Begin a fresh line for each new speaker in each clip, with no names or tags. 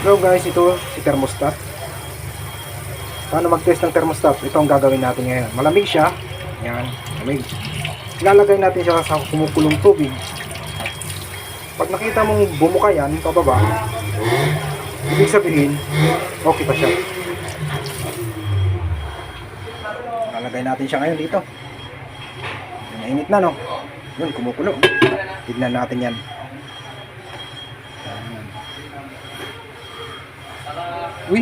So guys, ito si thermostat. Paano mag-test ng thermostat? Ito ang gagawin natin ngayon. Malamig siya. Yan, malamig. Ilalagay natin siya sa kumukulong tubig. Pag nakita mong bumuka yan, pababa, ibig sabihin, okay pa siya. Ilalagay natin siya ngayon dito. Mainit na, no? Yun, kumukulo. Tignan natin yan. Uy!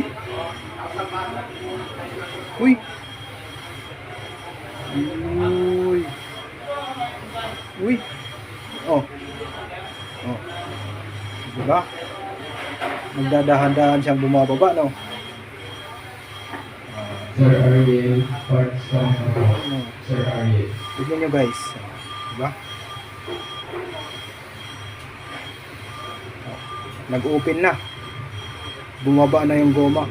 Uy! Uy! Uy! Oh! Oh! Diba? Magdadahan-dahan siyang bumababa, no?
Sir Ariel, parts from Sir Ariel.
Tignan nyo guys. Diba? Oh. Nag-open na. Bumaba na yung goma.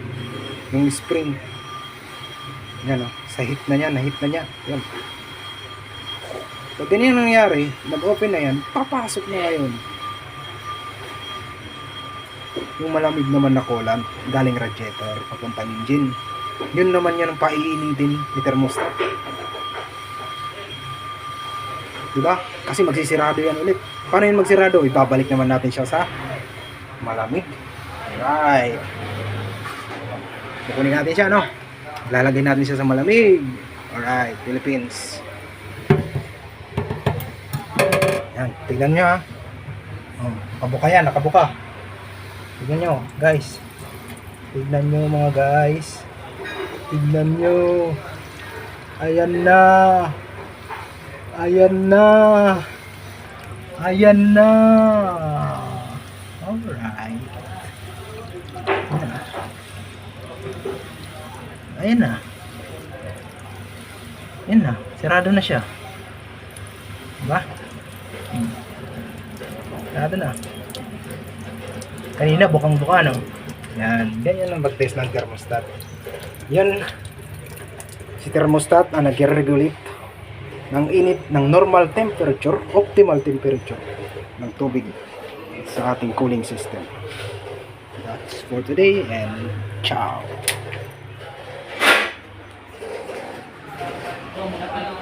Yung spring. Yan o. Sa hit na niya. Nahit na niya. Yan. Pag ganyan nangyari, nag-open na yan, papasok na ngayon. Yung malamig naman na coolant, galing radiator, papuntang engine. Yun naman yan ang paiinitin ni thermostat. Diba? Kasi magsisirado yan ulit. Paano yun magsirado? Ibabalik naman natin siya sa malamig. Alright. Kukunin natin siya, no? Lalagay natin siya sa malamig. Alright, Philippines. Yan, tignan nyo ha. Oh, nakabuka yan, nakabuka. Tignan nyo, guys. Tignan nyo mga guys. Tignan nyo. Ayan na. Ayan na. Ayan na. Alright. Ayan na. Ayan na. Sirado na siya. Diba? Sirado na. Kanina bukang-buka, no? Yan. Ganyan ang mag-test ng thermostat. Yan. Si thermostat ang nag-regulate ng init ng normal temperature, optimal temperature ng tubig sa ating cooling system. That's for today and ciao!